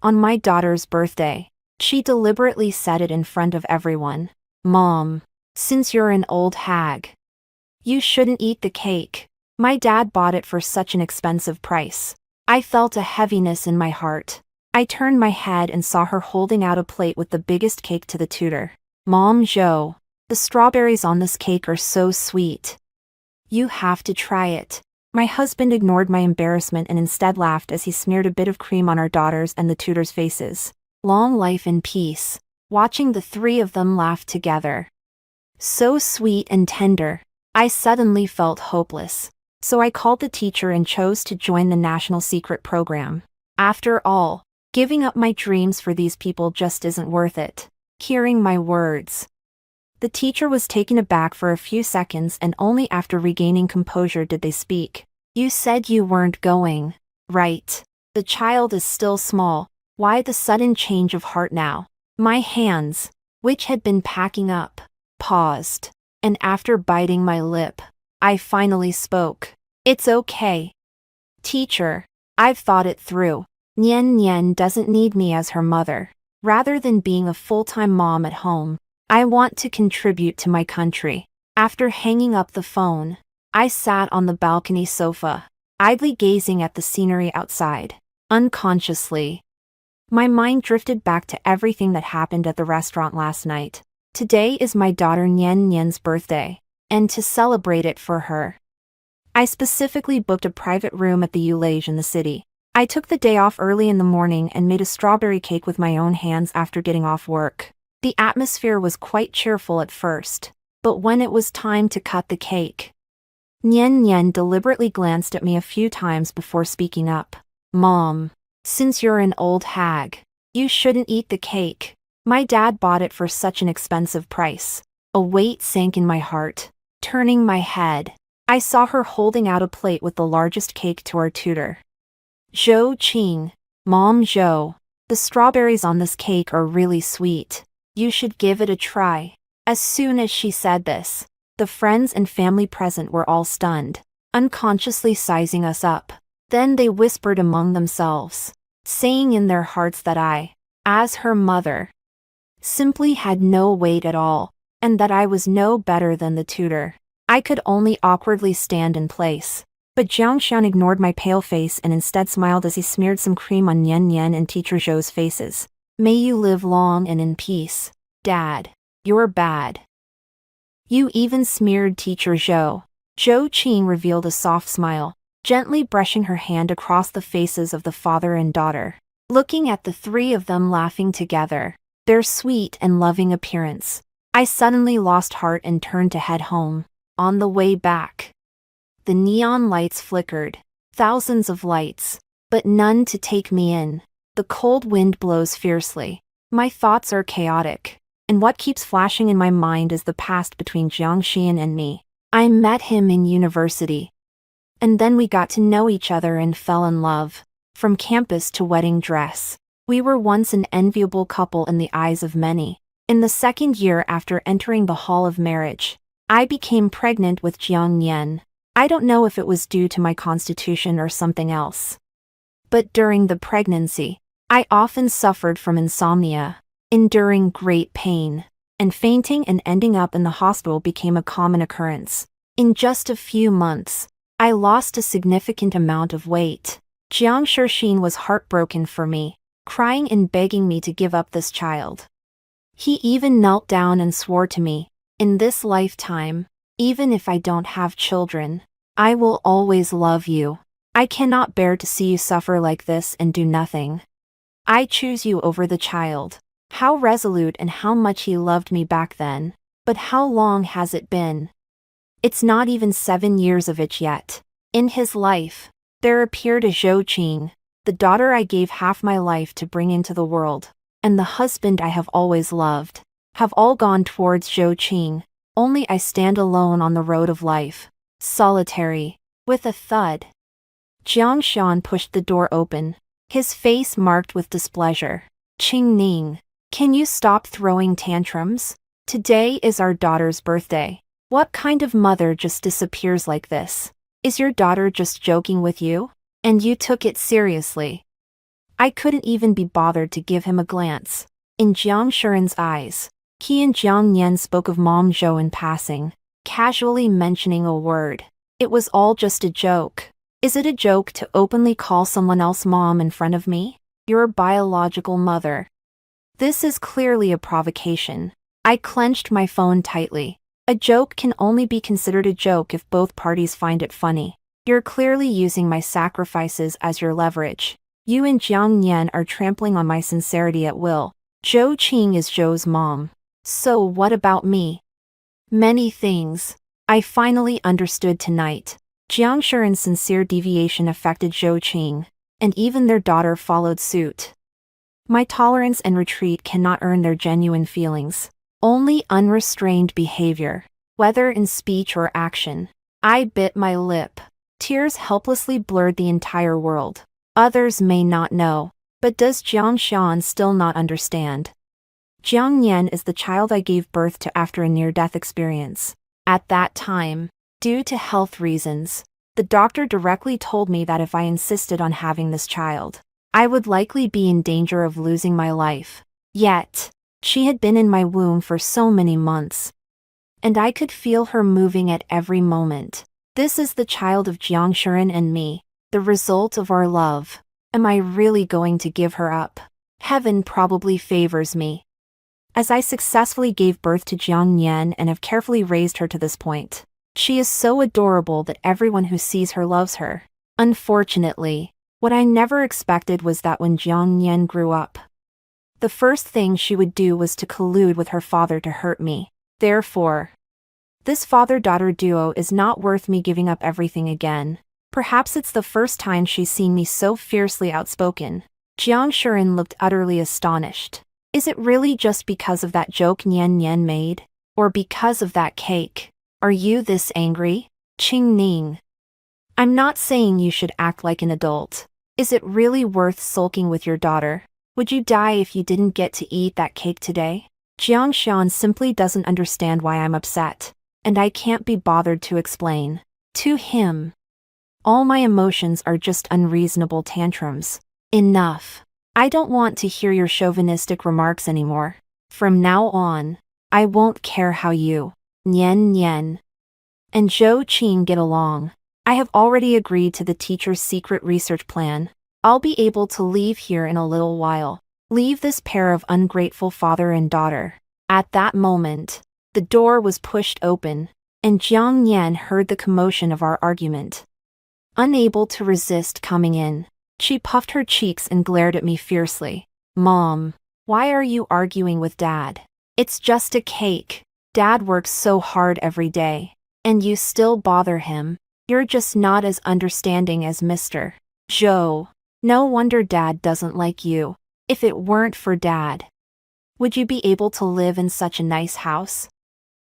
On my daughter's birthday. She deliberately said it in front of everyone. Mom, since you're an old hag, you shouldn't eat the cake. My dad bought it for such an expensive price. I felt a heaviness in my heart. I turned my head and saw her holding out a plate with the biggest cake to the tutor. Mom, Joe, the strawberries on this cake are so sweet. You have to try it. My husband ignored my embarrassment and instead laughed as he smeared a bit of cream on our daughters and the tutors' faces. Long life and peace. Watching the three of them laugh together. So sweet and tender. I suddenly felt hopeless. So I called the teacher and chose to join the National Secret Program. After all, giving up my dreams for these people just isn't worth it. Hearing my words. The teacher was taken aback for a few seconds and only after regaining composure did they speak. You said you weren't going, right? The child is still small. Why the sudden change of heart now? My hands, which had been packing up, paused. And after biting my lip, I finally spoke. It's okay. Teacher, I've thought it through. Nian Nian doesn't need me as her mother. Rather than being a full-time mom at home, I want to contribute to my country. After hanging up the phone, I sat on the balcony sofa, idly gazing at the scenery outside. Unconsciously, my mind drifted back to everything that happened at the restaurant last night. Today is my daughter Nian Nian's birthday, and to celebrate it for her, I specifically booked a private room at the Ulage in the city. I took the day off early in the morning and made a strawberry cake with my own hands after getting off work. The atmosphere was quite cheerful at first, but when it was time to cut the cake, Nian Nian deliberately glanced at me a few times before speaking up. Mom, since you're an old hag, you shouldn't eat the cake. My dad bought it for such an expensive price. A weight sank in my heart. Turning my head, I saw her holding out a plate with the largest cake to our tutor. Zhou Qing, Mom Zhou, the strawberries on this cake are really sweet. You should give it a try. As soon as she said this, the friends and family present were all stunned, unconsciously sizing us up. Then they whispered among themselves, saying in their hearts that I, as her mother, simply had no weight at all, and that I was no better than the tutor. I could only awkwardly stand in place. But Jiangshan ignored my pale face and instead smiled as he smeared some cream on Nian Nian and teacher Zhou's faces. May you live long and in peace. Dad, you're bad. You even smeared teacher Zhou. Zhou Qing revealed a soft smile, gently brushing her hand across the faces of the father and daughter. Looking at the three of them laughing together, their sweet and loving appearance, I suddenly lost heart and turned to head home. On the way back, the neon lights flickered, thousands of lights, but none to take me in. The cold wind blows fiercely. My thoughts are chaotic, and what keeps flashing in my mind is the past between Jiangxian and me. I met him in university, and then we got to know each other and fell in love. From campus to wedding dress, we were once an enviable couple in the eyes of many. In the second year after entering the hall of marriage, I became pregnant with Jiang Nian. I don't know if it was due to my constitution or something else. But during the pregnancy, I often suffered from insomnia, enduring great pain, and fainting and ending up in the hospital became a common occurrence. In just a few months, I lost a significant amount of weight. Jiang Shixin was heartbroken for me, crying and begging me to give up this child. He even knelt down and swore to me, in this lifetime, even if I don't have children, I will always love you. I cannot bear to see you suffer like this and do nothing. I choose you over the child. How resolute and how much he loved me back then. But how long has it been? It's not even 7 years of it yet. In his life, there appeared a Zhou Qing, the daughter I gave half my life to bring into the world, and the husband I have always loved, have all gone towards Zhou Qing. Only I stand alone on the road of life, solitary. With a thud, Jiang Shan pushed the door open, his face marked with displeasure. Qing Ning, can you stop throwing tantrums? Today is our daughter's birthday. What kind of mother just disappears like this? Is your daughter just joking with you? And you took it seriously? I couldn't even be bothered to give him a glance. In Jiang Shuren's eyes, he and Jiang Nian spoke of Mom Zhou in passing, casually mentioning a word. It was all just a joke. Is it a joke to openly call someone else mom in front of me? Your biological mother. This is clearly a provocation. I clenched my phone tightly. A joke can only be considered a joke if both parties find it funny. You're clearly using my sacrifices as your leverage. You and Jiang Nian are trampling on my sincerity at will. Zhou Qing is Zhou's mom. So what about me? Many things. I finally understood tonight. Jiang Shuren's sincere deviation affected Zhou Qing, and even their daughter followed suit. My tolerance and retreat cannot earn their genuine feelings. Only unrestrained behavior, whether in speech or action. I bit my lip. Tears helplessly blurred the entire world. Others may not know, but does Jiang Xian still not understand? Jiang Nian is the child I gave birth to after a near-death experience. At that time, due to health reasons, the doctor directly told me that if I insisted on having this child, I would likely be in danger of losing my life. Yet, she had been in my womb for so many months, and I could feel her moving at every moment. This is the child of Jiang Shuren and me, the result of our love. Am I really going to give her up? Heaven probably favors me, as I successfully gave birth to Jiang Nian and have carefully raised her to this point. She is so adorable that everyone who sees her loves her. Unfortunately, what I never expected was that when Jiang Nian grew up, the first thing she would do was to collude with her father to hurt me. Therefore, this father-daughter duo is not worth me giving up everything again. Perhaps it's the first time she's seen me so fiercely outspoken. Jiang Shuren looked utterly astonished. Is it really just because of that joke Nian Nian made? Or because of that cake? Are you this angry? Qing Ning. I'm not saying you should act like an adult. Is it really worth sulking with your daughter? Would you die if you didn't get to eat that cake today? Jiang Xian simply doesn't understand why I'm upset, and I can't be bothered to explain. To him, all my emotions are just unreasonable tantrums. Enough. I don't want to hear your chauvinistic remarks anymore. From now on, I won't care how you, Nian Nian, and Zhou Qing get along. I have already agreed to the teacher's secret research plan. I'll be able to leave here in a little while. Leave this pair of ungrateful father and daughter. At that moment, the door was pushed open, and Jiang Nian heard the commotion of our argument. Unable to resist coming in, she puffed her cheeks and glared at me fiercely. Mom, why are you arguing with Dad? It's just a cake. Dad works so hard every day, and you still bother him. You're just not as understanding as Mr. Zhou. No wonder Dad doesn't like you. If it weren't for Dad, would you be able to live in such a nice house?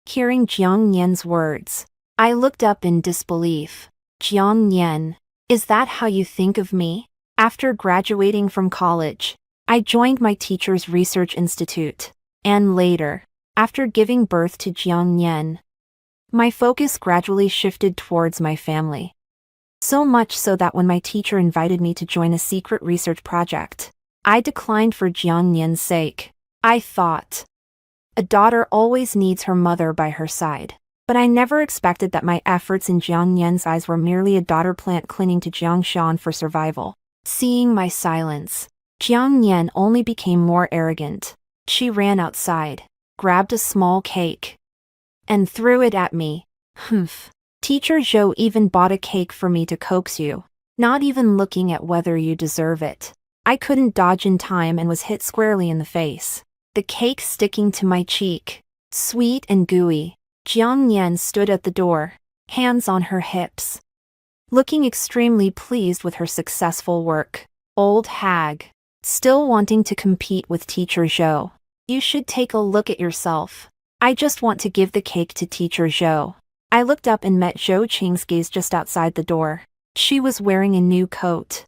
Hearing Jiang Nian's words, I looked up in disbelief. Jiang Nian, is that how you think of me? After graduating from college, I joined my teacher's research institute, and later, after giving birth to Jiang Nian, my focus gradually shifted towards my family. So much so that when my teacher invited me to join a secret research project, I declined for Jiang Nian's sake. I thought, a daughter always needs her mother by her side. But I never expected that my efforts in Jiang Nian's eyes were merely a daughter plant clinging to Jiang Xian for survival. Seeing my silence, Jiang Nian only became more arrogant. She ran outside, grabbed a small cake, and threw it at me. Humph. Teacher Zhou even bought a cake for me to coax you, not even looking at whether you deserve it. I couldn't dodge in time and was hit squarely in the face. The cake sticking to my cheek, sweet and gooey. Jiang Nian stood at the door, hands on her hips, looking extremely pleased with her successful work. Old hag, still wanting to compete with Teacher Zhou. You should take a look at yourself. I just want to give the cake to Teacher Zhou. I looked up and met Zhou Qing's gaze just outside the door. She was wearing a new coat,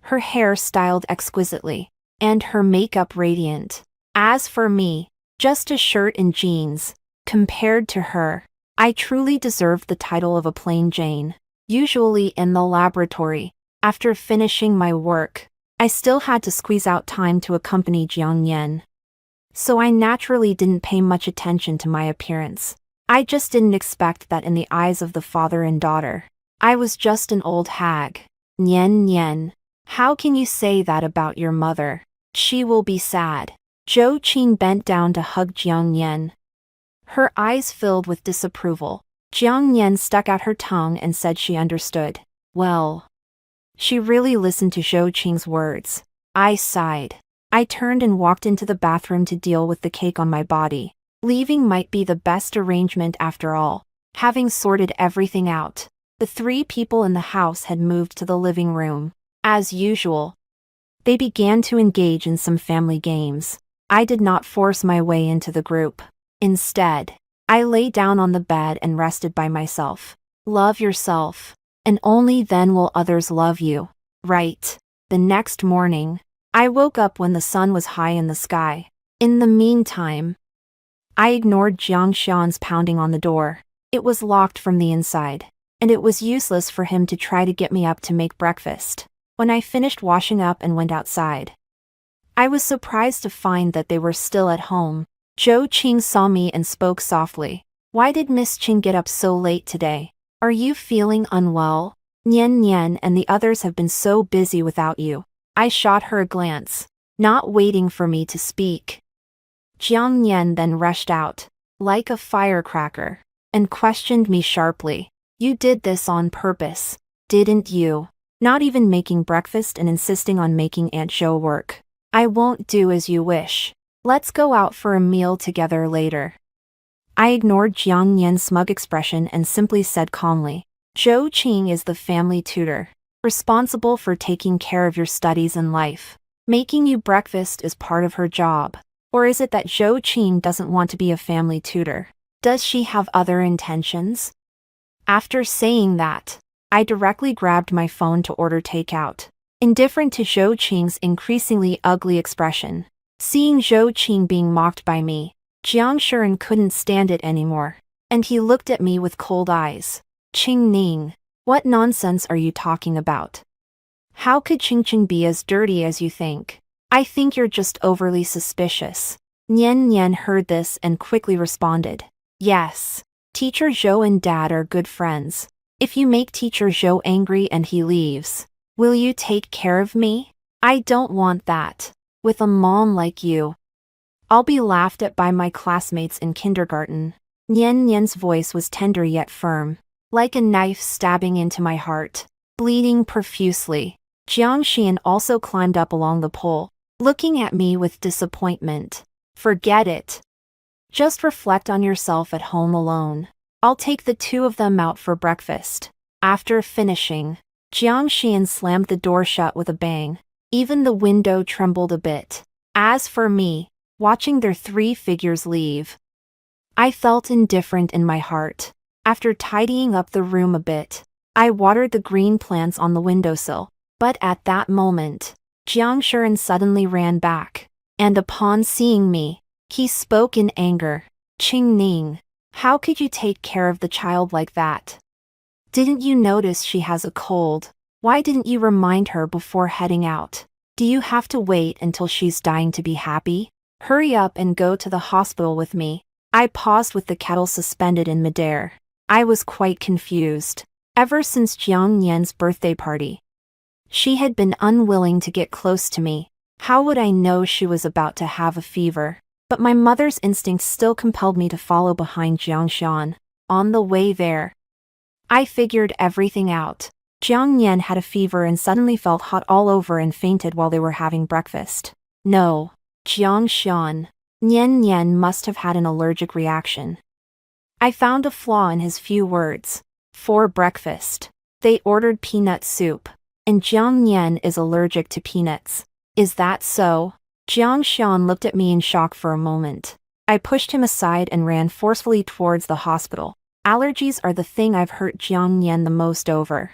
her hair styled exquisitely, and her makeup radiant. As for me, just a shirt and jeans. Compared to her, I truly deserved the title of a plain Jane. Usually in the laboratory, after finishing my work, I still had to squeeze out time to accompany Jiang Yan. So I naturally didn't pay much attention to my appearance. I just didn't expect that in the eyes of the father and daughter. I was just an old hag. Nian Nian. How can you say that about your mother? She will be sad. Zhou Qing bent down to hug Jiang Yan. Her eyes filled with disapproval. Jiang Yan stuck out her tongue and said she understood. Well. She really listened to Zhou Qing's words. I sighed. I turned and walked into the bathroom to deal with the cake on my body. Leaving might be the best arrangement after all. Having sorted everything out, the 3 people in the house had moved to the living room. As usual, they began to engage in some family games. I did not force my way into the group. Instead, I lay down on the bed and rested by myself. Love yourself, and only then will others love you. Right. The next morning, I woke up when the sun was high in the sky. In the meantime, I ignored Jiang Xian's pounding on the door. It was locked from the inside, and it was useless for him to try to get me up to make breakfast. When I finished washing up and went outside, I was surprised to find that they were still at home. Zhou Qing saw me and spoke softly. Why did Miss Qing get up so late today? Are you feeling unwell? Nian Nian and the others have been so busy without you. I shot her a glance, not waiting for me to speak. Jiang Nian then rushed out, like a firecracker, and questioned me sharply. You did this on purpose, didn't you? Not even making breakfast and insisting on making Aunt Zhou work. I won't do as you wish. Let's go out for a meal together later. I ignored Jiang Nian's smug expression and simply said calmly, Zhou Qing is the family tutor, responsible for taking care of your studies and life. Making you breakfast is part of her job. Or is it that Zhou Qing doesn't want to be a family tutor? Does she have other intentions? After saying that, I directly grabbed my phone to order takeout. Indifferent to Zhou Qing's increasingly ugly expression. Seeing Zhou Qing being mocked by me, Jiang Shiren couldn't stand it anymore, and he looked at me with cold eyes. Qing Ning, what nonsense are you talking about? How could Qing Qing be as dirty as you think? I think you're just overly suspicious. Nian Nian heard this and quickly responded. Yes. Teacher Zhou and Dad are good friends. If you make Teacher Zhou angry and he leaves, will you take care of me? I don't want that. With a mom like you, I'll be laughed at by my classmates in kindergarten. Nian Nian's voice was tender yet firm, like a knife stabbing into my heart. Bleeding profusely, Jiang Xian also climbed up along the pole, looking at me with disappointment. Forget it. Just reflect on yourself at home alone. I'll take the 2 of them out for breakfast. After finishing, Jiang Xian slammed the door shut with a bang. Even the window trembled a bit. As for me, watching their 3 figures leave, I felt indifferent in my heart. After tidying up the room a bit, I watered the green plants on the windowsill. But at that moment, Jiang Shiren suddenly ran back, and upon seeing me, he spoke in anger. Qing Ning, how could you take care of the child like that? Didn't you notice she has a cold? Why didn't you remind her before heading out? Do you have to wait until she's dying to be happy? Hurry up and go to the hospital with me. I paused with the kettle suspended in midair. I was quite confused. Ever since Jiang Nian's birthday party, she had been unwilling to get close to me. How would I know she was about to have a fever? But my mother's instincts still compelled me to follow behind Jiang Xian. On the way there, I figured everything out. Jiang Nian had a fever and suddenly felt hot all over and fainted while they were having breakfast. No, Jiang Xian. Nian Nian must have had an allergic reaction. I found a flaw in his few words. For breakfast, they ordered peanut soup, and Jiang Nian is allergic to peanuts. Is that so? Jiang Xian looked at me in shock for a moment. I pushed him aside and ran forcefully towards the hospital. Allergies are the thing I've hurt Jiang Nian the most over.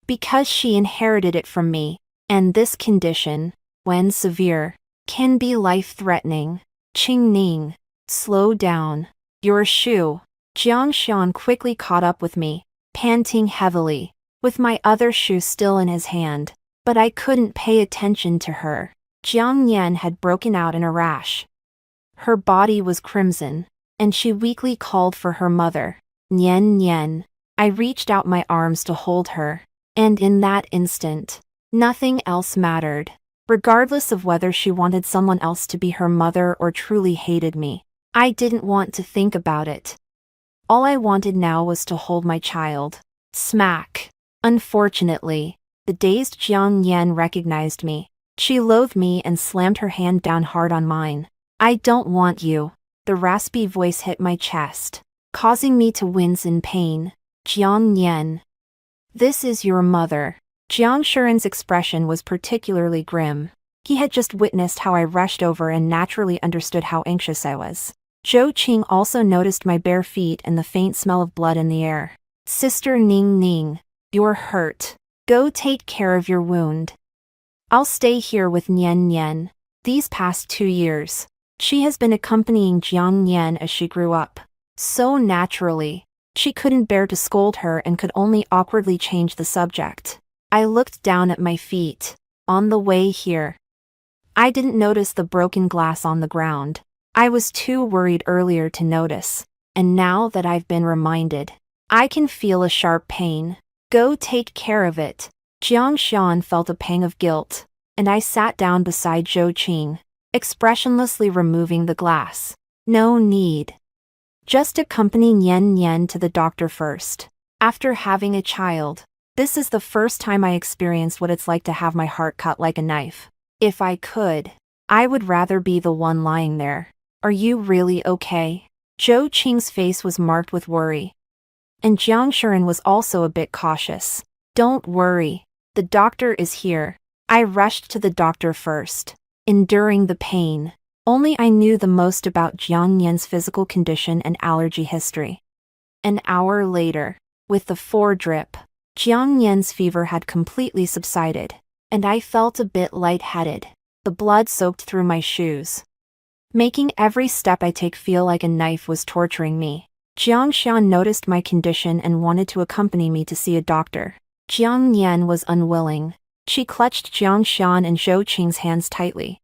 Because she inherited it from me, and this condition, when severe, can be life-threatening. Qing Ning, slow down. Your shoe. Jiang Xian quickly caught up with me, panting heavily, with my other shoe still in his hand. But I couldn't pay attention to her. Jiang Nian had broken out in a rash. Her body was crimson, and she weakly called for her mother. Nian Nian. I reached out my arms to hold her, and in that instant, nothing else mattered. Regardless of whether she wanted someone else to be her mother or truly hated me, I didn't want to think about it. All I wanted now was to hold my child. Smack. Unfortunately, the dazed Jiang Nian recognized me. She loathed me and slammed her hand down hard on mine. I don't want you. The raspy voice hit my chest, causing me to wince in pain. Jiang Nian. This is your mother. Jiang Shuren's expression was particularly grim. He had just witnessed how I rushed over and naturally understood how anxious I was. Zhou Qing also noticed my bare feet and the faint smell of blood in the air. Sister Ning Ning, you're hurt. Go take care of your wound. I'll stay here with Nian Nian. These past 2 years, she has been accompanying Jiang Nian as she grew up. So naturally, she couldn't bear to scold her and could only awkwardly change the subject. I looked down at my feet. On the way here, I didn't notice the broken glass on the ground. I was too worried earlier to notice, and now that I've been reminded, I can feel a sharp pain. Go take care of it. Jiang Xian felt a pang of guilt, and I sat down beside Zhou Qing, expressionlessly removing the glass. No need. Just accompany Nian Nian to the doctor first. After having a child, this is the first time I experienced what it's like to have my heart cut like a knife. If I could, I would rather be the one lying there. Are you really okay? Zhou Qing's face was marked with worry. And Jiang Shuren was also a bit cautious. Don't worry. The doctor is here. I rushed to the doctor first, enduring the pain. Only I knew the most about Jiang Nian's physical condition and allergy history. An hour later, with the 4-drip, Jiang Nian's fever had completely subsided, and I felt a bit lightheaded. The blood soaked through my shoes, making every step I take feel like a knife was torturing me. Jiang Xian noticed my condition and wanted to accompany me to see a doctor. Jiang Nian was unwilling. She clutched Jiang Xian and Zhou Qing's hands tightly,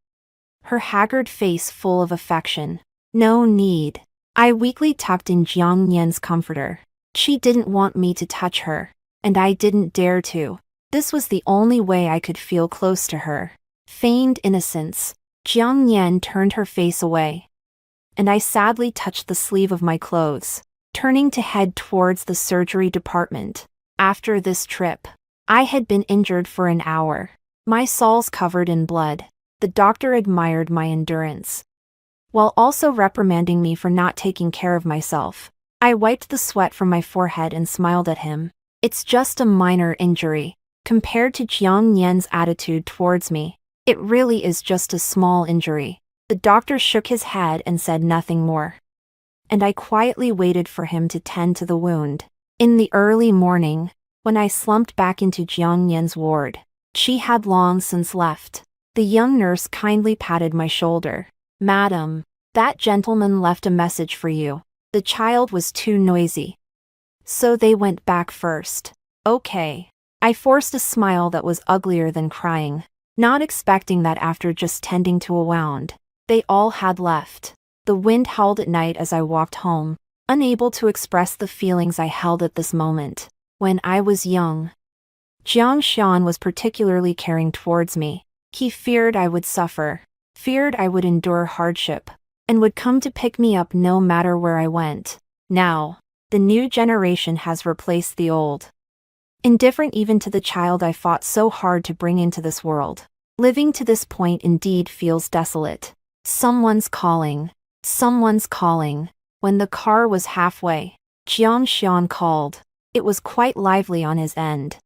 her haggard face full of affection. No need. I weakly tucked in Jiang Nian's comforter. She didn't want me to touch her, and I didn't dare to. This was the only way I could feel close to her. Feigned innocence. Jiang Nian turned her face away, and I sadly touched the sleeve of my clothes, turning to head towards the surgery department. After this trip, I had been injured for an hour, my soles covered in blood. The doctor admired my endurance, while also reprimanding me for not taking care of myself. I wiped the sweat from my forehead and smiled at him. It's just a minor injury. Compared to Jiang Nian's attitude towards me, it really is just a small injury. The doctor shook his head and said nothing more, and I quietly waited for him to tend to the wound. In the early morning, when I slumped back into Jiang Nian's ward, she had long since left. The young nurse kindly patted my shoulder. Madam, that gentleman left a message for you. The child was too noisy, so they went back first. Okay. I forced a smile that was uglier than crying, not expecting that after just tending to a wound, they all had left. The wind howled at night as I walked home, unable to express the feelings I held at this moment. When I was young, Jiang Xian was particularly caring towards me. He feared I would suffer, feared I would endure hardship, and would come to pick me up no matter where I went. Now, the new generation has replaced the old. Indifferent even to the child I fought so hard to bring into this world. Living to this point indeed feels desolate. Someone's calling. Someone's calling. When the car was halfway, Jiang Xian called. It was quite lively on his end,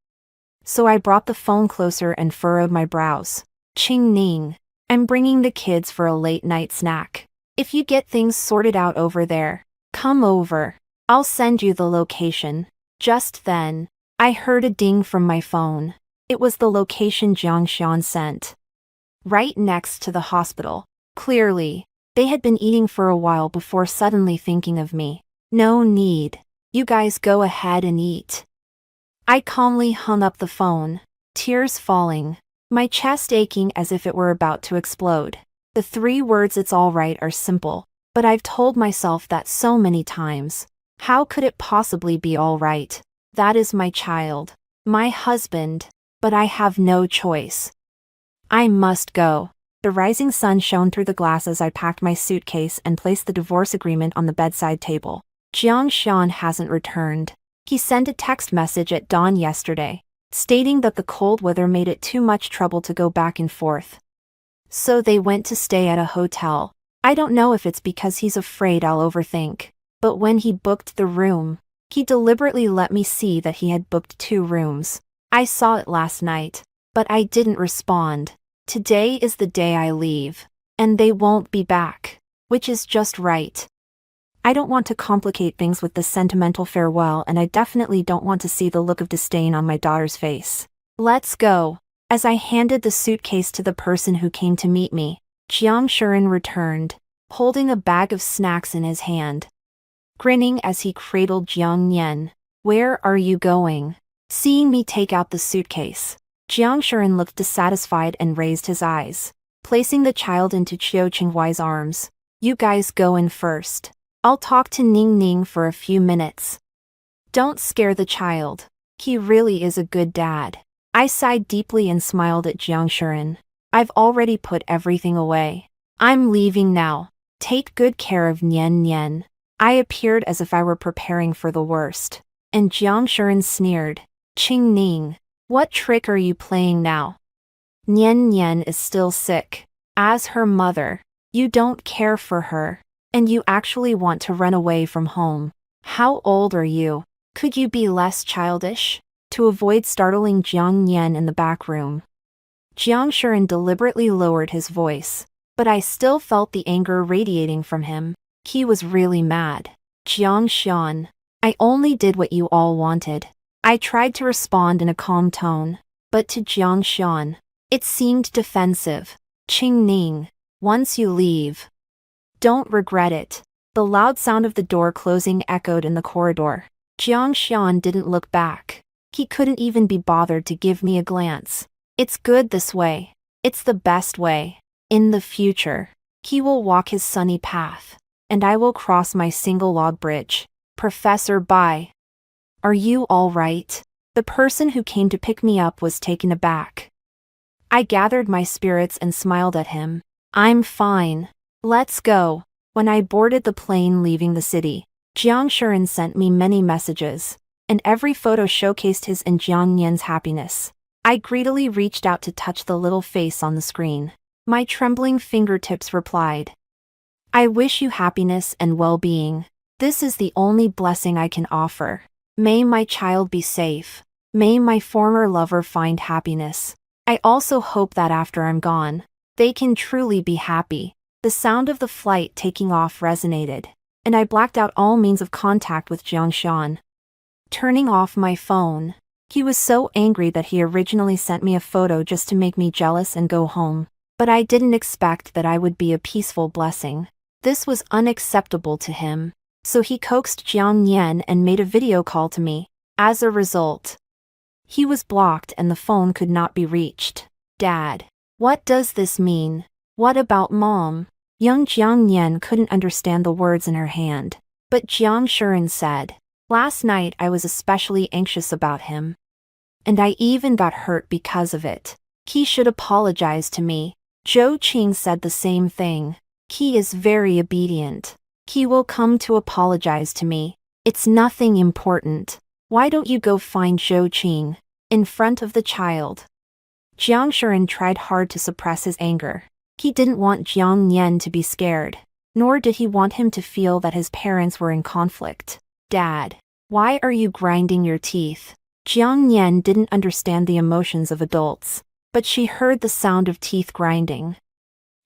so I brought the phone closer and furrowed my brows. Qing Ning, I'm bringing the kids for a late-night snack. If you get things sorted out over there, come over. I'll send you the location. Just then, I heard a ding from my phone. It was the location Jiang Xian sent. Right next to the hospital. Clearly, they had been eating for a while before suddenly thinking of me. No need. You guys go ahead and eat. I calmly hung up the phone, tears falling. my chest aching as if it were about to explode. The 3 words "it's all right" are simple, but I've told myself that so many times. How could it possibly be all right? That is my child, my husband, but I have no choice. I must go. The rising sun shone through the glass as I packed my suitcase and placed the divorce agreement on the bedside table. Jiang Xian hasn't returned. He sent a text message at dawn yesterday, stating that the cold weather made it too much trouble to go back and forth. So they went to stay at a hotel. I don't know if it's because he's afraid I'll overthink, but when he booked the room, he deliberately let me see that he had booked 2 rooms. I saw it last night, but I didn't respond. Today is the day I leave, and they won't be back, which is just right. I don't want to complicate things with this sentimental farewell, and I definitely don't want to see the look of disdain on my daughter's face. Let's go. As I handed the suitcase to the person who came to meet me, Jiang Shuren returned, holding a bag of snacks in his hand. Grinning as he cradled Jiang Yan. Where are you going? Seeing me take out the suitcase, Jiang Shuren looked dissatisfied and raised his eyes, placing the child into Qiu Qinghuai's arms. You guys go in first. I'll talk to Ning Ning for a few minutes. Don't scare the child. He really is a good dad. I sighed deeply and smiled at Jiang Shuren. I've already put everything away. I'm leaving now. Take good care of Nian Nian. I appeared as if I were preparing for the worst, and Jiang Shuren sneered. Qing Ning, what trick are you playing now? Nian Nian is still sick. As her mother, you don't care for her, and you actually want to run away from home. How old are you? Could you be less childish? To avoid startling Jiang Nian in the back room, Jiang Shuren deliberately lowered his voice, but I still felt the anger radiating from him. He was really mad. Jiang Xian, I only did what you all wanted. I tried to respond in a calm tone, but to Jiang Xian, it seemed defensive. Qing Ning, once you leave, don't regret it. The loud sound of the door closing echoed in the corridor. Jiang Xian didn't look back. He couldn't even be bothered to give me a glance. It's good this way. It's the best way. In the future, he will walk his sunny path, and I will cross my single log bridge. Professor Bai. Are you all right? The person who came to pick me up was taken aback. I gathered my spirits and smiled at him. I'm fine. Let's go. When I boarded the plane leaving the city, Jiang Shuren sent me many messages, and every photo showcased his and Jiang Yan's happiness. I greedily reached out to touch the little face on the screen. My trembling fingertips replied, I wish you happiness and well-being. This is the only blessing I can offer. May my child be safe. May my former lover find happiness. I also hope that after I'm gone, they can truly be happy. The sound of the flight taking off resonated, and I blacked out all means of contact with Jiang Xian. Turning off my phone, he was so angry that he originally sent me a photo just to make me jealous and go home. But I didn't expect that I would be a peaceful blessing. This was unacceptable to him, so he coaxed Jiang Yan and made a video call to me. As a result, he was blocked and the phone could not be reached. Dad, what does this mean? What about Mom? Young Jiang Yan couldn't understand the words in her hand, but Jiang Shuren said, last night I was especially anxious about him, and I even got hurt because of it. He should apologize to me. Zhou Qing said the same thing. He is very obedient. He will come to apologize to me. It's nothing important. Why don't you go find Zhou Qing? In front of the child. Jiang Shuren tried hard to suppress his anger. He didn't want Jiang Yan to be scared, nor did he want him to feel that his parents were in conflict. Dad, why are you grinding your teeth? Jiang Yan didn't understand the emotions of adults, but she heard the sound of teeth grinding,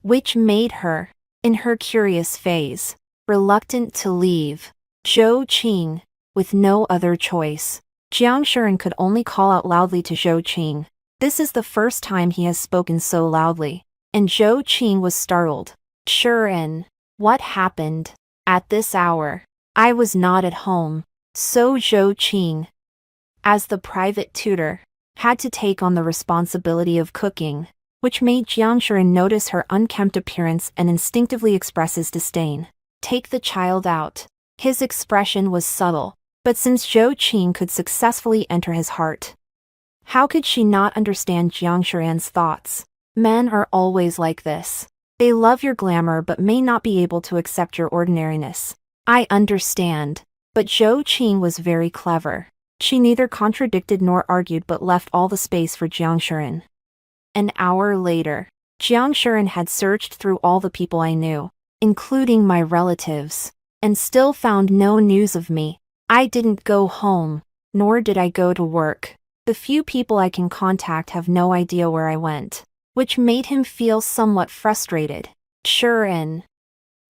which made her, in her curious phase, reluctant to leave. Zhou Qing, with no other choice. Jiang Shuren could only call out loudly to Zhou Qing. This is the first time he has spoken so loudly, and Zhou Qing was startled. Shuren, what happened? At this hour, I was not at home. So Zhou Qing, as the private tutor, had to take on the responsibility of cooking, which made Jiang Shuren notice her unkempt appearance and instinctively express his disdain. Take the child out. His expression was subtle, but since Zhou Qing could successfully enter his heart, how could she not understand Jiang Shuren's thoughts? Men are always like this. They love your glamour but may not be able to accept your ordinariness. I understand. But Zhou Qing was very clever. She neither contradicted nor argued but left all the space for Jiang Shuren. An hour later, Jiang Shuren had searched through all the people I knew, including my relatives, and still found no news of me. I didn't go home, nor did I go to work. The few people I can contact have no idea where I went, which made him feel somewhat frustrated. Shuren,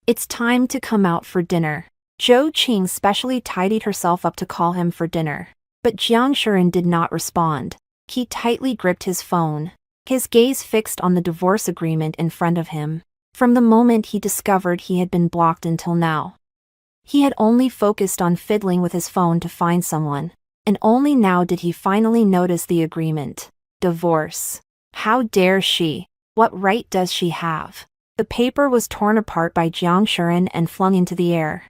it's time to come out for dinner. Zhou Qing specially tidied herself up to call him for dinner, but Jiang Shuren did not respond. He tightly gripped his phone, his gaze fixed on the divorce agreement in front of him. From the moment he discovered he had been blocked until now, he had only focused on fiddling with his phone to find someone, and only now did he finally notice the agreement. Divorce. How dare she? What right does she have? The paper was torn apart by Jiang Shuren and flung into the air.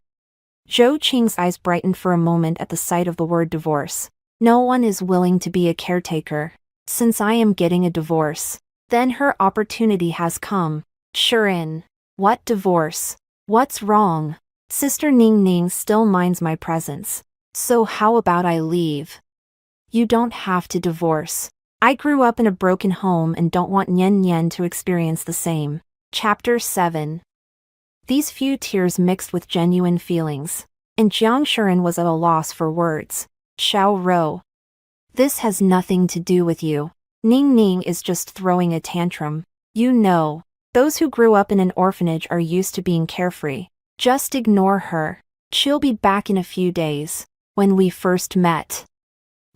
Zhou Qing's eyes brightened for a moment at the sight of the word divorce. No one is willing to be a caretaker. Since I am getting a divorce, then her opportunity has come. Shuren. What divorce? What's wrong? Sister Ning Ning still minds my presence. So how about I leave? You don't have to divorce. I grew up in a broken home and don't want Nian Nian to experience the same. Chapter 7. These few tears mixed with genuine feelings, and Jiang Shuren was at a loss for words. Xiao Rou. This has nothing to do with you. Ning Ning is just throwing a tantrum. You know, those who grew up in an orphanage are used to being carefree. Just ignore her. She'll be back in a few days. When we first met,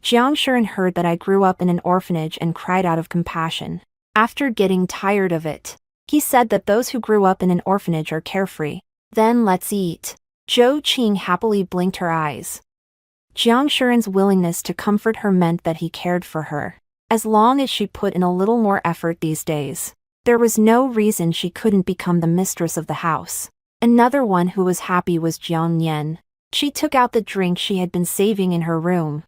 Jiang Shuren heard that I grew up in an orphanage and cried out of compassion. After getting tired of it, he said that those who grew up in an orphanage are carefree. Then let's eat. Zhou Qing happily blinked her eyes. Jiang Shuren's willingness to comfort her meant that he cared for her. As long as she put in a little more effort these days, there was no reason she couldn't become the mistress of the house. Another one who was happy was Jiang Nian. She took out the drink she had been saving in her room,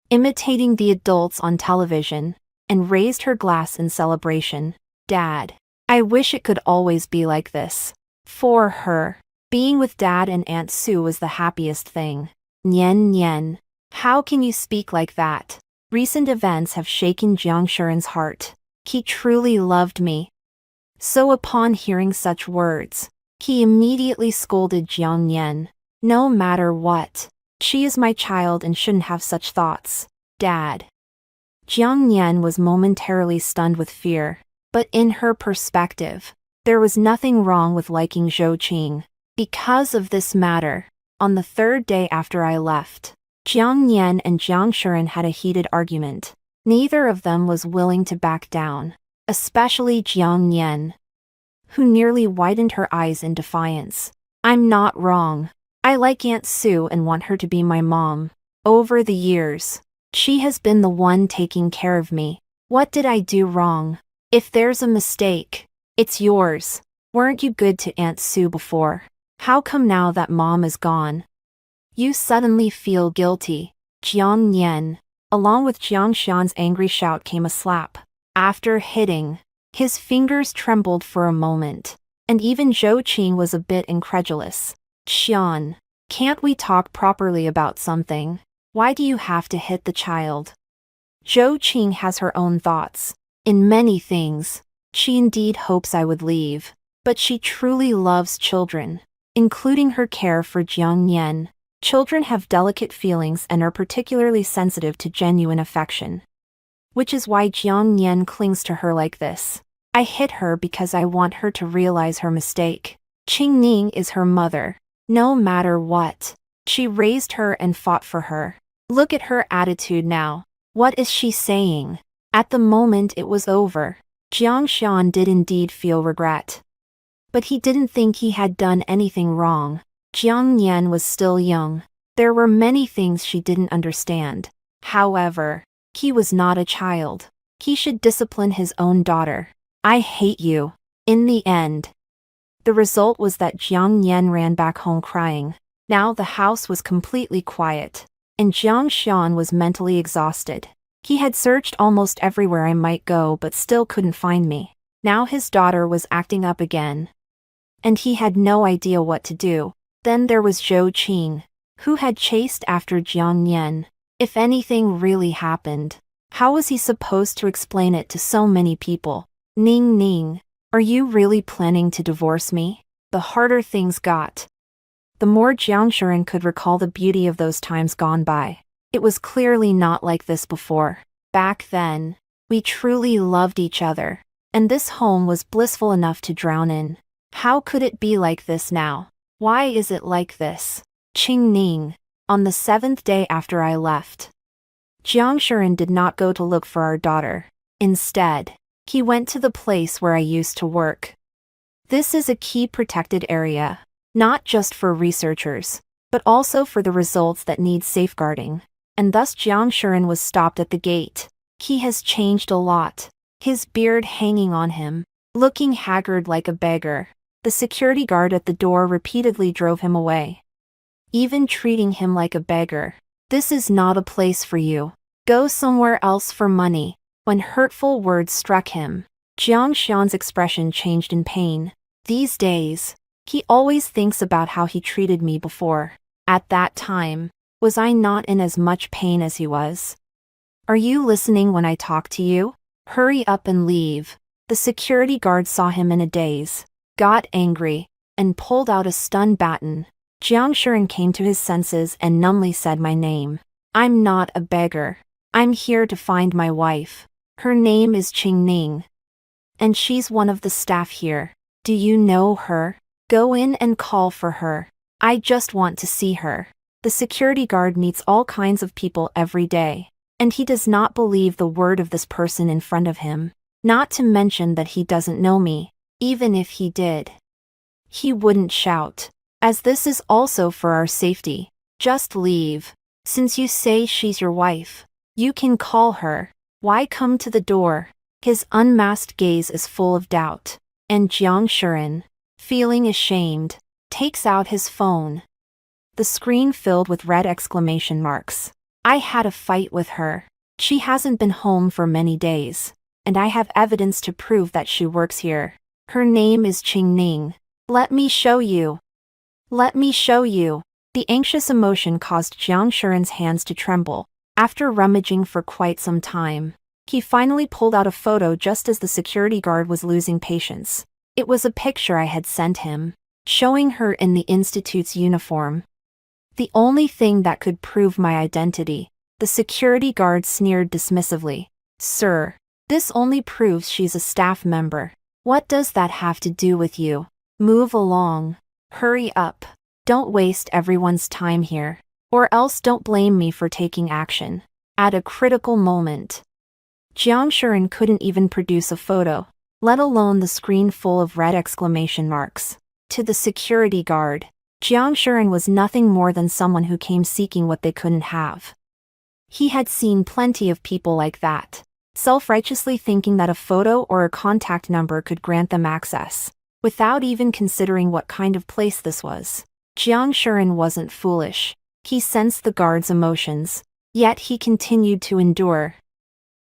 imitating the adults on television, and raised her glass in celebration. Dad. I wish it could always be like this. For her, being with Dad and Aunt Sue was the happiest thing. Nian Nian. How can you speak like that? Recent events have shaken Jiang Shuren's heart. He truly loved me. So upon hearing such words, he immediately scolded Jiang Nian. No matter what, she is my child and shouldn't have such thoughts. Dad. Jiang Nian was momentarily stunned with fear, but in her perspective, there was nothing wrong with liking Zhou Qing. Because of this matter, on the third day after I left, Jiang Nian and Jiang Shuren had a heated argument. Neither of them was willing to back down, especially Jiang Nian, who nearly widened her eyes in defiance. I'm not wrong. I like Aunt Sue and want her to be my mom. Over the years, she has been the one taking care of me. What did I do wrong? If there's a mistake, it's yours. Weren't you good to Aunt Sue before? How come now that mom is gone, you suddenly feel guilty? Jiang Nian. Along with Jiang Xian's angry shout came a slap. After hitting, his fingers trembled for a moment, and even Zhou Qing was a bit incredulous. Xian, can't we talk properly about something? Why do you have to hit the child? Zhou Qing has her own thoughts. In many things, she indeed hopes I would leave, but she truly loves children, including her care for Jiang Nian. Children have delicate feelings and are particularly sensitive to genuine affection, which is why Jiang Nian clings to her like this. I hit her because I want her to realize her mistake. Qing Ning is her mother. No matter what, she raised her and fought for her. Look at her attitude now. What is she saying? At the moment it was over, Jiang Xian did indeed feel regret. But he didn't think he had done anything wrong. Jiang Nian was still young. There were many things she didn't understand. However, He was not a child. He should discipline his own daughter. I hate you. In the end, the result was that Jiang Yan ran back home crying. Now the house was completely quiet, and Jiang Xian was mentally exhausted. He had searched almost everywhere I might go but still couldn't find me. Now his daughter was acting up again, and he had no idea what to do. Then there was Zhou Qing, who had chased after Jiang Yan. If anything really happened, how was he supposed to explain it to so many people? Ning Ning, are you really planning to divorce me? The harder things got, the more Jiang Shuren could recall the beauty of those times gone by. It was clearly not like this before. Back then, we truly loved each other, and this home was blissful enough to drown in. How could it be like this now? Why is it like this? Qing Ning, on the 7th day after I left, Jiang Shuren did not go to look for our daughter. Instead, he went to the place where I used to work. This is a key protected area, not just for researchers, but also for the results that need safeguarding. And thus Jiang Shuren was stopped at the gate. He has changed a lot. His beard hanging on him, looking haggard like a beggar. The security guard at the door repeatedly drove him away, even treating him like a beggar. This is not a place for you. Go somewhere else for money. When hurtful words struck him, Jiang Xian's expression changed in pain. These days, he always thinks about how he treated me before. At that time, was I not in as much pain as he was? Are you listening when I talk to you? Hurry up and leave. The security guard saw him in a daze, got angry, and pulled out a stun baton. Jiang Shuren came to his senses and numbly said my name. I'm not a beggar. I'm here to find my wife. Her name is Qing Ning, and she's one of the staff here. Do you know her? Go in and call for her. I just want to see her. The security guard meets all kinds of people every day, and he does not believe the word of this person in front of him. Not to mention that he doesn't know me. Even if he did, he wouldn't shout, as this is also for our safety. Just leave. Since you say she's your wife, you can call her. Why come to the door? His unmasked gaze is full of doubt, and Jiang Shuren, feeling ashamed, takes out his phone. The screen filled with red exclamation marks. I had a fight with her. She hasn't been home for many days, and I have evidence to prove that she works here. Her name is Qing Ning. Let me show you. Let me show you. The anxious emotion caused Jiang Shuren's hands to tremble. After rummaging for quite some time, he finally pulled out a photo just as the security guard was losing patience. It was a picture I had sent him, showing her in the institute's uniform. The only thing that could prove my identity. The security guard sneered dismissively. Sir, this only proves she's a staff member. What does that have to do with you? Move along. Hurry up. Don't waste everyone's time here, or else don't blame me for taking action. At a critical moment, Jiang Shuren couldn't even produce a photo, let alone the screen full of red exclamation marks. To the security guard, Jiang Shuren was nothing more than someone who came seeking what they couldn't have. He had seen plenty of people like that, self-righteously thinking that a photo or a contact number could grant them access, without even considering what kind of place this was. Jiang Shuren wasn't foolish. He sensed the guard's emotions, yet he continued to endure,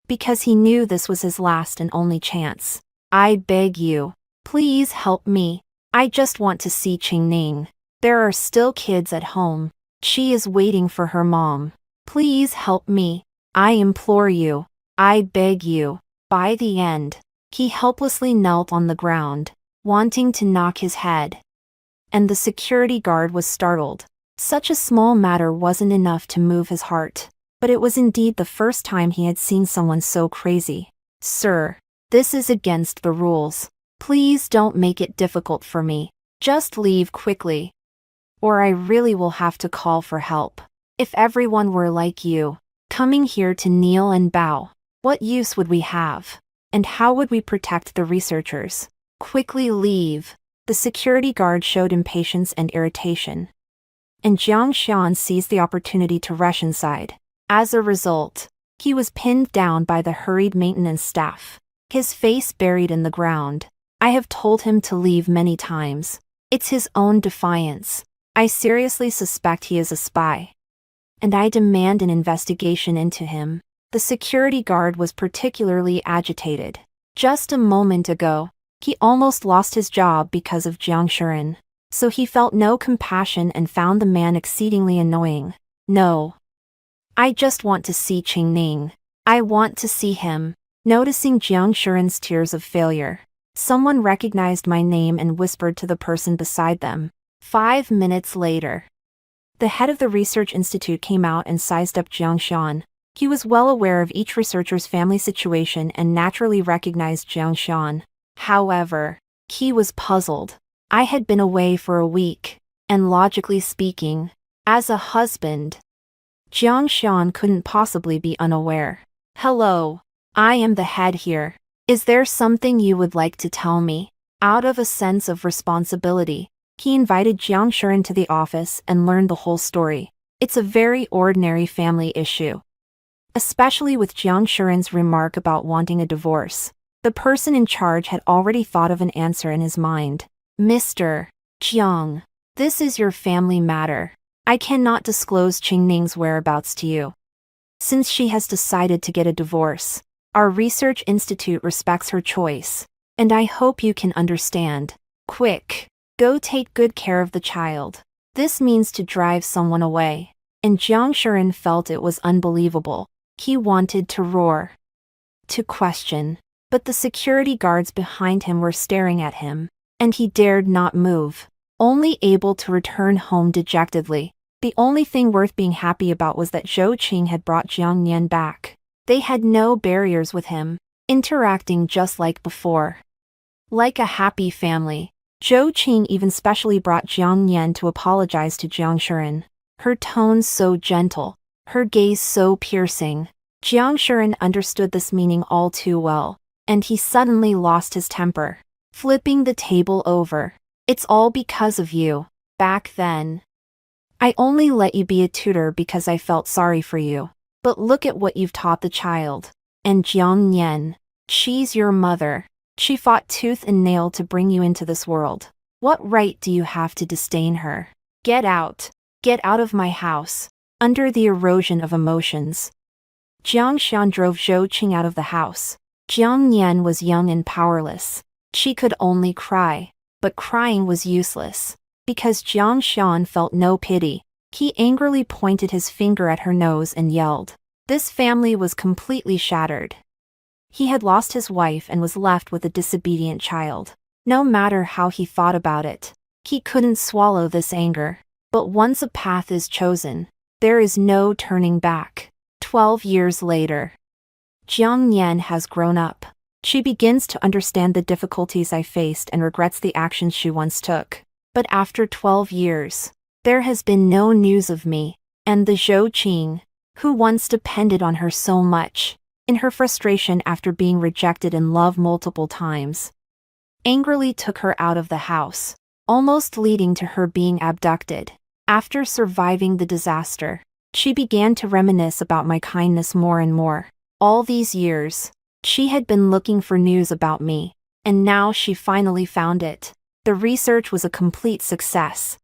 because he knew this was his last and only chance. I beg you, please help me. I just want to see Qing Ning. There are still kids at home. She is waiting for her mom. Please help me. I implore you. I beg you. By the end, he helplessly knelt on the ground, wanting to knock his head. And the security guard was startled. Such a small matter wasn't enough to move his heart, but it was indeed the first time he had seen someone so crazy. Sir, this is against the rules. Please don't make it difficult for me. Just leave quickly, or I really will have to call for help. If everyone were like you, coming here to kneel and bow, what use would we have? And how would we protect the researchers? Quickly leave. The security guard showed impatience and irritation, and Jiang Xian seized the opportunity to rush inside. As a result, He was pinned down by the hurried maintenance staff, his face buried in the ground. I have told him to leave many times. It's his own defiance. I seriously suspect he is a spy. And I demand an investigation into him. The security guard was particularly agitated. Just a moment ago, he almost lost his job because of Jiang Shuren. So he felt no compassion and found the man exceedingly annoying. No. I just want to see Qingning. I want to see him. Noticing Jiang Shuren's tears of failure, someone recognized my name and whispered to the person beside them. 5 minutes later, the head of the research institute came out and sized up Jiang Shan. He was well aware of each researcher's family situation and naturally recognized Jiang Shan. However, he was puzzled. I had been away for a week, and logically speaking, as a husband, Jiang Shan couldn't possibly be unaware. Hello, I am the head here. Is there something you would like to tell me? Out of a sense of responsibility, he invited Jiang Shuren to the office and learned the whole story. It's a very ordinary family issue. Especially with Jiang Shuren's remark about wanting a divorce. The person in charge had already thought of an answer in his mind. Mr. Jiang, this is your family matter. I cannot disclose Qingning's whereabouts to you. Since she has decided to get a divorce, our research institute respects her choice, and I hope you can understand. Quick, go take good care of the child. This means to drive someone away. And Jiang Shuren felt it was unbelievable. He wanted to roar, to question, but the security guards behind him were staring at him, and he dared not move, only able to return home dejectedly. The only thing worth being happy about was that Zhou Qing had brought Jiang Nian back. They had no barriers with him, interacting just like before. Like a happy family, Zhou Qing even specially brought Jiang Nian to apologize to Jiang Shuren. Her tone so gentle, her gaze so piercing. Jiang Shuren understood this meaning all too well, and he suddenly lost his temper, flipping the table over. It's all because of you. Back then, I only let you be a tutor because I felt sorry for you. But look at what you've taught the child. And Jiang Nian, she's your mother. She fought tooth and nail to bring you into this world. What right do you have to disdain her? Get out. Get out of my house. Under the erosion of emotions, Jiang Shan drove Zhou Qing out of the house. Jiang Nian was young and powerless. She could only cry, but crying was useless. Because Jiang Shan felt no pity, he angrily pointed his finger at her nose and yelled. This family was completely shattered. He had lost his wife and was left with a disobedient child. No matter how he thought about it, he couldn't swallow this anger. But once a path is chosen, there is no turning back. 12 years later, Jiang Nian has grown up. She begins to understand the difficulties I faced and regrets the actions she once took. But after 12 years, there has been no news of me, and the Zhou Qing, who once depended on her so much, in her frustration after being rejected in love multiple times, angrily took her out of the house, almost leading to her being abducted. After surviving the disaster, she began to reminisce about my kindness more and more. All these years, she had been looking for news about me, and now she finally found it. The research was a complete success.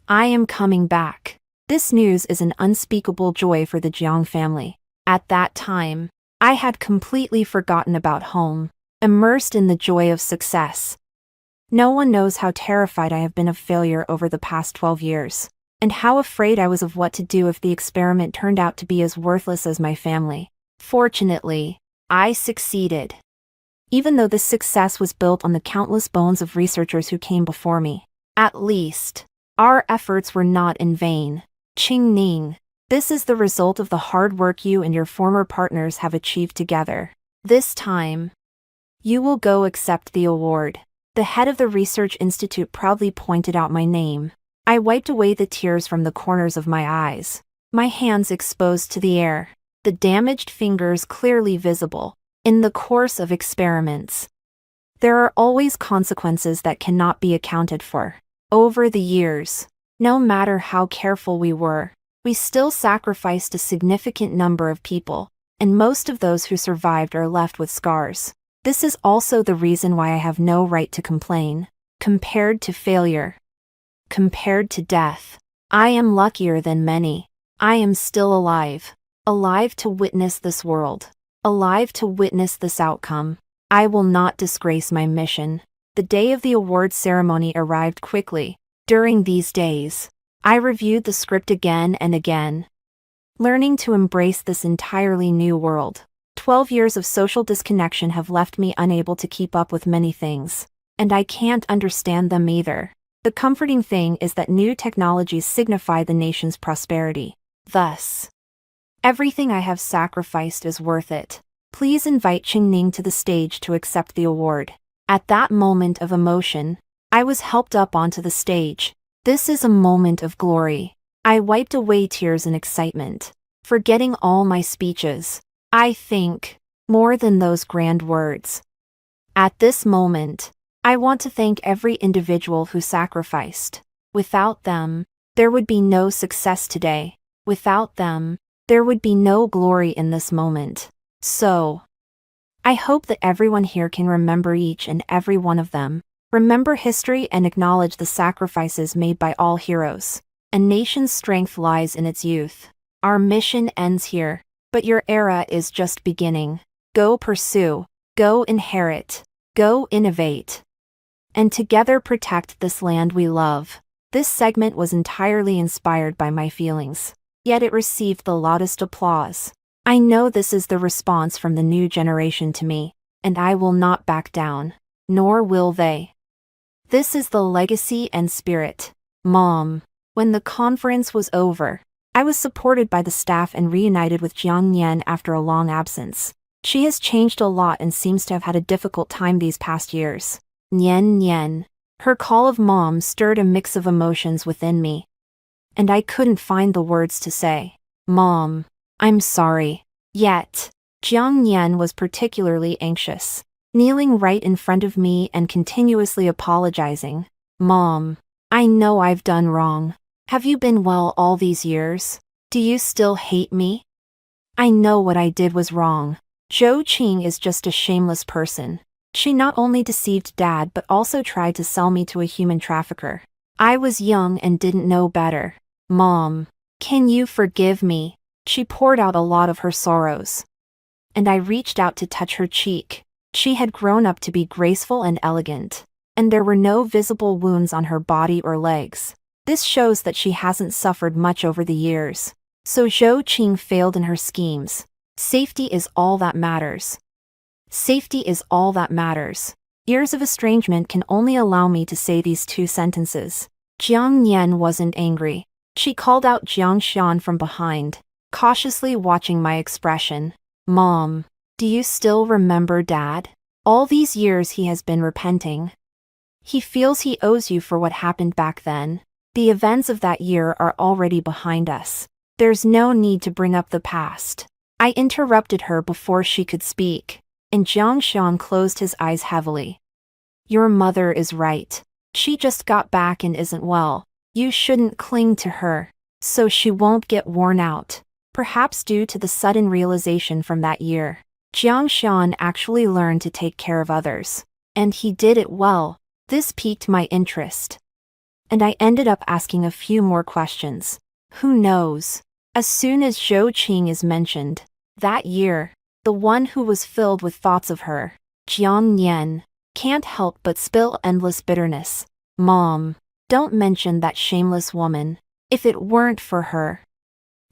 I am coming back. This news is an unspeakable joy for the Jiang family. At that time, I had completely forgotten about home, immersed in the joy of success. No one knows how terrified I have been of failure over the past 12 years, and how afraid I was of what to do if the experiment turned out to be as worthless as my family. Fortunately, I succeeded. Even though this success was built on the countless bones of researchers who came before me. At least, our efforts were not in vain. Qingning, this is the result of the hard work you and your former partners have achieved together. This time, you will go accept the award. The head of the research institute proudly pointed out my name. I wiped away the tears from the corners of my eyes, my hands exposed to the air, the damaged fingers clearly visible. In the course of experiments, there are always consequences that cannot be accounted for. Over the years, no matter how careful we were, we still sacrificed a significant number of people, and most of those who survived are left with scars. This is also the reason why I have no right to complain. Compared to failure, compared to death, I am luckier than many. I am still alive. Alive to witness this world. Alive to witness this outcome. I will not disgrace my mission. The day of the awards ceremony arrived quickly. During these days, I reviewed the script again and again, learning to embrace this entirely new world. 12 years of social disconnection have left me unable to keep up with many things, and I can't understand them either. The comforting thing is that new technologies signify the nation's prosperity. Thus, everything I have sacrificed is worth it. Please invite Qingning to the stage to accept the award. At that moment of emotion, I was helped up onto the stage. This is a moment of glory. I wiped away tears in excitement, forgetting all my speeches. I think, more than those grand words. At this moment, I want to thank every individual who sacrificed. Without them, there would be no success today. Without them, there would be no glory in this moment. So, I hope that everyone here can remember each and every one of them. Remember history and acknowledge the sacrifices made by all heroes. A nation's strength lies in its youth. Our mission ends here, but your era is just beginning. Go pursue, go inherit, go innovate, and together protect this land we love. This segment was entirely inspired by my feelings, yet it received the loudest applause. I know this is the response from the new generation to me, and I will not back down, nor will they. This is the legacy and spirit. Mom. When the conference was over, I was supported by the staff and reunited with Jiang Nian after a long absence. She has changed a lot and seems to have had a difficult time these past years. Nian Nian. Her call of mom stirred a mix of emotions within me, and I couldn't find the words to say. Mom, I'm sorry. Yet, Jiang Nian was particularly anxious, kneeling right in front of me and continuously apologizing. Mom, I know I've done wrong. Have you been well all these years? Do you still hate me? I know what I did was wrong. Zhou Qing is just a shameless person. She not only deceived Dad but also tried to sell me to a human trafficker. I was young and didn't know better. Mom, can you forgive me? She poured out a lot of her sorrows, and I reached out to touch her cheek. She had grown up to be graceful and elegant, and there were no visible wounds on her body or legs. This shows that she hasn't suffered much over the years. So Zhou Qing failed in her schemes. Safety is all that matters. Safety is all that matters. Years of estrangement can only allow me to say these two sentences. Jiang Nian wasn't angry. She called out Jiang Xian from behind, cautiously watching my expression. Mom, do you still remember Dad? All these years he has been repenting. He feels he owes you for what happened back then. The events of that year are already behind us. There's no need to bring up the past. I interrupted her before she could speak, and Jiang Xian closed his eyes heavily. Your mother is right. She just got back and isn't well. You shouldn't cling to her, so she won't get worn out. Perhaps due to the sudden realization from that year, Jiang Xian actually learned to take care of others, and he did it well. This piqued my interest, and I ended up asking a few more questions. Who knows? As soon as Zhou Qing is mentioned, that year, the one who was filled with thoughts of her, Jiang Nian, can't help but spill endless bitterness. Mom, don't mention that shameless woman. If it weren't for her,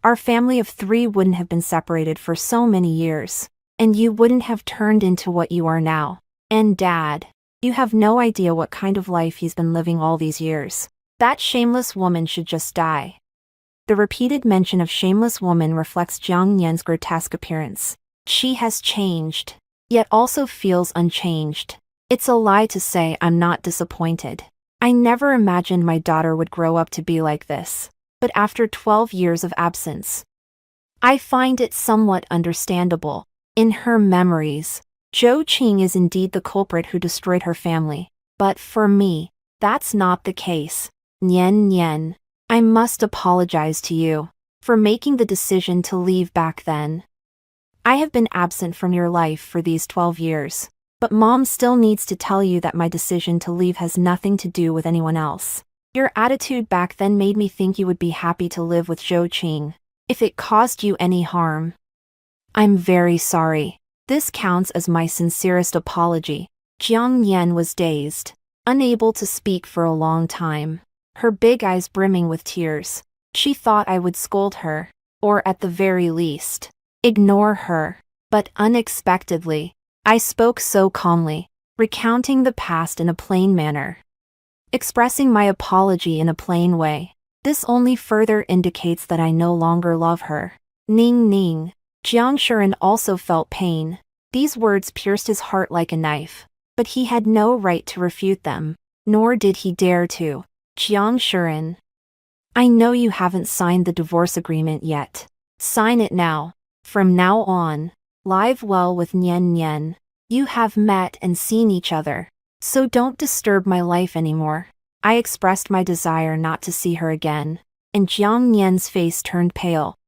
our family of 3 wouldn't have been separated for so many years, and you wouldn't have turned into what you are now. And Dad, you have no idea what kind of life he's been living all these years. That shameless woman should just die. The repeated mention of shameless woman reflects Jiang Nian's grotesque appearance. She has changed, yet also feels unchanged. It's a lie to say I'm not disappointed. I never imagined my daughter would grow up to be like this. But after 12 years of absence, I find it somewhat understandable. In her memories, Zhou Qing is indeed the culprit who destroyed her family. But for me, that's not the case. Nian Nian, I must apologize to you for making the decision to leave back then. I have been absent from your life for these 12 years. But Mom still needs to tell you that my decision to leave has nothing to do with anyone else. Your attitude back then made me think you would be happy to live with Zhou Qing. If it caused you any harm, I'm very sorry. This counts as my sincerest apology. Jiang Nian was dazed, unable to speak for a long time, her big eyes brimming with tears. She thought I would scold her, or at the very least, ignore her. But unexpectedly, I spoke so calmly, recounting the past in a plain manner, expressing my apology in a plain way. This only further indicates that I no longer love her. Ning Ning. Jiang Shuren also felt pain. These words pierced his heart like a knife, but he had no right to refute them, nor did he dare to. Jiang Shuren. I know you haven't signed the divorce agreement yet. Sign it now. From now on, live well with Nian Nian. You have met and seen each other, so don't disturb my life anymore. I expressed my desire not to see her again, and Jiang Nian's face turned pale.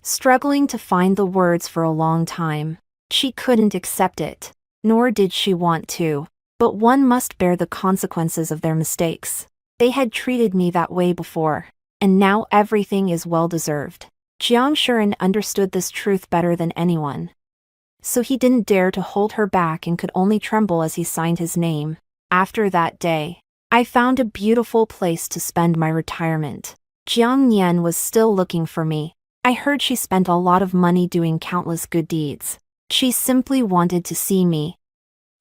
Struggling to find the words for a long time, she couldn't accept it, nor did she want to. But one must bear the consequences of their mistakes. They had treated me that way before, and now everything is well-deserved. Jiang Shuren understood this truth better than anyone, so he didn't dare to hold her back and could only tremble as he signed his name. After that day, I found a beautiful place to spend my retirement. Jiang Nian was still looking for me. I heard she spent a lot of money doing countless good deeds. She simply wanted to see me,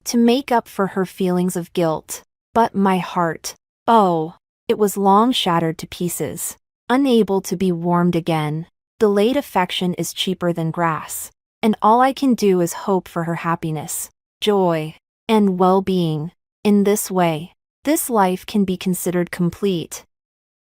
to make up for her feelings of guilt. But my heart, oh, it was long shattered to pieces, unable to be warmed again. Delayed affection is cheaper than grass, and all I can do is hope for her happiness, joy, and well-being. In this way, this life can be considered complete.